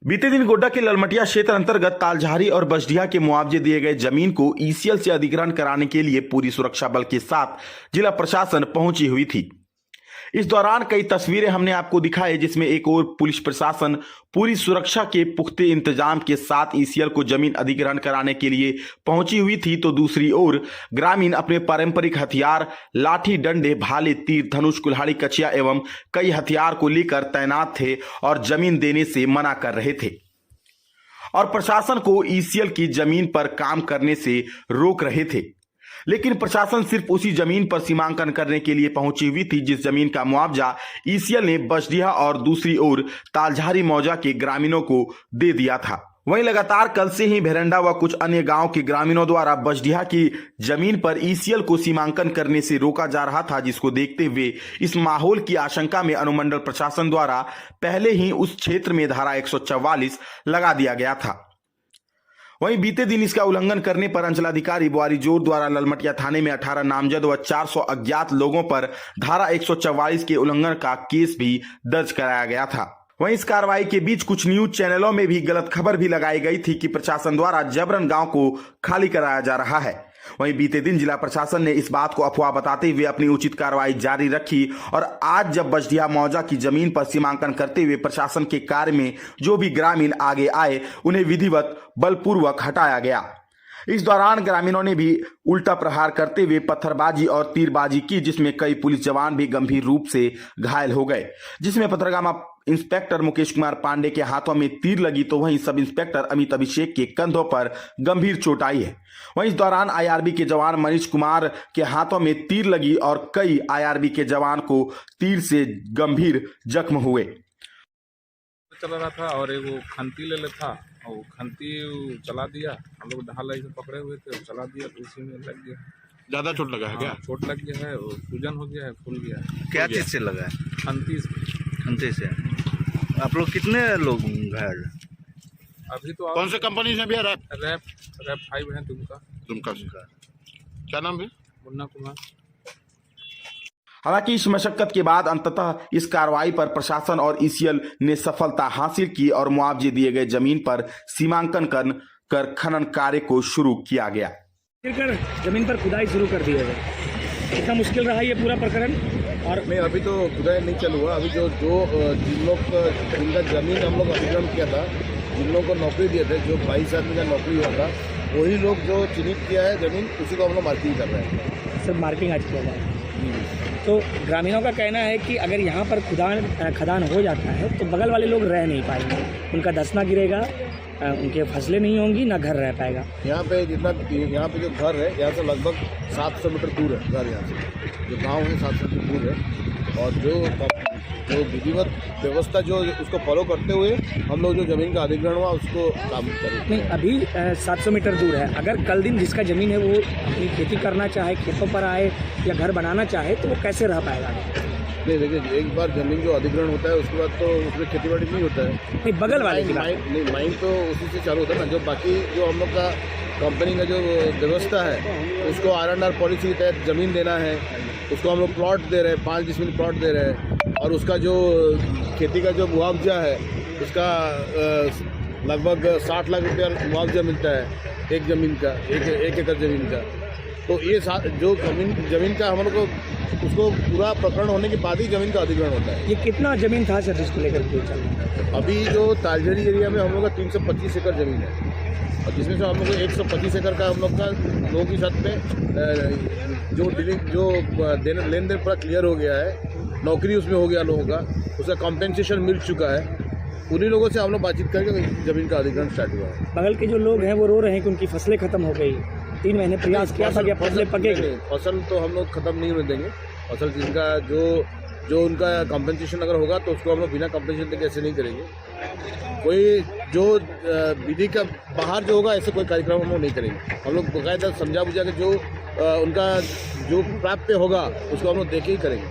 बीते दिन गोड्डा के ललमटिया क्षेत्र अंतर्गत तालझारी और बसडीहा के मुआवजे दिए गए जमीन को ईसीएल से अधिग्रहण कराने के लिए पूरी सुरक्षा बल के साथ जिला प्रशासन पहुंची हुई थी। इस दौरान कई तस्वीरें हमने आपको दिखाई, जिसमें एक ओर पुलिस प्रशासन पूरी सुरक्षा के पुख्ते इंतजाम के साथ ईसीएल को जमीन अधिग्रहण कराने के लिए पहुंची हुई थी, तो दूसरी ओर ग्रामीण अपने पारंपरिक हथियार लाठी, डंडे, भाले, तीर, धनुष, कुल्हाड़ी, कचिया एवं कई हथियार को लेकर तैनात थे और जमीन देने से मना कर रहे थे और प्रशासन को ईसीएल की जमीन पर काम करने से रोक रहे थे। लेकिन प्रशासन सिर्फ उसी जमीन पर सीमांकन करने के लिए पहुंची हुई थी जिस जमीन का मुआवजा ईसीएल ने बसडीहा और दूसरी ओर तालझारी मौजा के ग्रामीणों को दे दिया था। वहीं लगातार कल से ही भेरंडा व कुछ अन्य गांव के ग्रामीणों द्वारा बसडीहा की जमीन पर ईसीएल को सीमांकन करने से रोका जा रहा था, जिसको देखते हुए इस माहौल की आशंका में अनुमंडल प्रशासन द्वारा पहले ही उस क्षेत्र में धारा 144 लगा दिया गया था। वहीं बीते दिन इसका उल्लंघन करने पर अंचलाधिकारी बुआरी जोर द्वारा ललमटिया थाने में 18 नामजद व 400 अज्ञात लोगों पर धारा 144 के उल्लंघन का केस भी दर्ज कराया गया था। वहीं इस कार्रवाई के बीच कुछ न्यूज चैनलों में भी गलत खबर भी लगाई गई थी कि प्रशासन द्वारा जबरन गांव को खाली कराया जा रहा है। वहीं बीते दिन जिला प्रशासन ने इस बात को अफवाह बताते हुए अपनी उचित कार्रवाई जारी रखी और आज जब बसडीहा मौजा की जमीन पर सीमांकन करते हुए प्रशासन के कार्य में जो भी ग्रामीण आगे आए उन्हें विधिवत बलपूर्वक हटाया गया। इस दौरान ग्रामीणों ने भी उल्टा प्रहार करते हुए पत्थरबाजी और तीरबाजी की, जिसमें कई पुलिस जवान भी गंभीर रूप से घायल हो गए, जिसमें पथरगामा इंस्पेक्टर मुकेश कुमार पांडे के हाथों में तीर लगी तो वहीं सब इंस्पेक्टर अमित अभिषेक के कंधों पर गंभीर चोट आई है। वहीं इस दौरान आईआरबी के जवान मनीष कुमार के हाथों में तीर लगी और कई आईआरबी के जवान को तीर से गंभीर जख्म हुए। चल रहा था और वो खंती ले था और खंती चला दिया, हम लोग ढाल से पकड़े हुए थे, चला दिया तो उसी में लग गया। ज्यादा चोट लगा है क्या? चोट लग गया है और सूजन हो गया है, फूल गया है। क्या चीज से लगा है? खंती से। आप लोग कितने लोग घायल? अभी तो कौन से कंपनी से भैया? रैप 5 है दुमका से। क्या नाम है? मुन्ना कुमार। हालांकि इस मशक्कत के बाद अंततः इस कार्रवाई पर प्रशासन और ईसीएल ने सफलता हासिल की और मुआवजे दिए गए जमीन पर सीमांकन कर खनन कार्य को शुरू किया गया। जमीन पर खुदाई शुरू कर दी है। कितना मुश्किल रहा ये पूरा प्रकरण? और नहीं, अभी तो खुदाई नहीं चालू हुआ। अभी जो जिनका जमीन हम लोग अधिग्रहण किया था, जिन लोगों को नौकरी दिए थे, जो 22 आदमी का नौकरी हुआ था, वही लोग जो चिन्हित किया है जमीन, उसी को हम लोग मार्किंग कर रहे हैं। सर मार्किंग आज किया जाए तो ग्रामीणों का कहना है कि अगर यहाँ पर खदान हो जाता है तो बगल वाले लोग रह नहीं पाएंगे, उनका धंसना गिरेगा, उनके फसलें नहीं होंगी, ना घर रह पाएगा। यहाँ पे यहाँ पे जो घर है, यहाँ से लगभग 700 मीटर दूर है घर। यहाँ से जो गांव है 700 मीटर दूर है और जो विधिवत व्यवस्था जो उसको फॉलो करते हुए हम लोग जो जमीन का अधिग्रहण हुआ उसको काम करें। नहीं, अभी 700 मीटर दूर है। अगर कल दिन जिसका ज़मीन है वो अपनी खेती करना चाहे, खेतों पर आए या घर बनाना चाहे तो वो कैसे रह पाएगा? नहीं, देखिए, एक बार जमीन जो अधिग्रहण होता है उसके बाद तो उसमें खेती बाड़ी नहीं होता है। नहीं, बगल वाले माइन तो उसी से चालू होता है ना। जो बाकी जो हम लोग का कंपनी का जो व्यवस्था है उसको R&R पॉलिसी के तहत ज़मीन देना है, उसको हम लोग प्लॉट दे रहे हैं, 5 डिसमिल प्लॉट दे रहे हैं और उसका जो खेती का जो मुआवजा है उसका लगभग 60 लाख रुपया मुआवजा मिलता है एक ज़मीन का, एक एकड़ ज़मीन का। तो ये जो ज़मीन का हम लोग को उसको पूरा प्रकरण होने के बाद ही ज़मीन का अधिग्रहण होता है। ये कितना ज़मीन था सर जिसको लेकर? अभी जो तालझारी एरिया में हम लोग का 325 एकड़ ज़मीन है और जिसमें से हम लोग को 125 एकड़ का हम लोग का लोगों के साथ में जो लेन देन पूरा क्लियर हो गया है, नौकरी उसमें हो गया लोगों का, उसका कॉम्पेंसेशन मिल चुका है। उन्हीं लोगों से हम लोग बातचीत करके ज़मीन का अधिग्रहण स्टार्ट हुआ है। बगल के जो लोग हैं वो रो रहे हैं कि उनकी फसलें खत्म हो गई। 3 महीने प्रयास किया था कि फसलें पकेगी। फसल तो हम लोग खत्म नहीं होने देंगे। फसल जिनका जो उनका कॉम्पेंसेशन अगर होगा तो उसको हम लोग बिना कॉम्पेंसेशन के कैसे नहीं करेंगे। कोई जो विधि का बाहर जो होगा ऐसे कोई कार्यक्रम हम लोग नहीं करेंगे। हम लोग बाकायदा समझा बुझा के जो उनका जो प्राप्य होगा उसको हम लोग देख के ही करेंगे।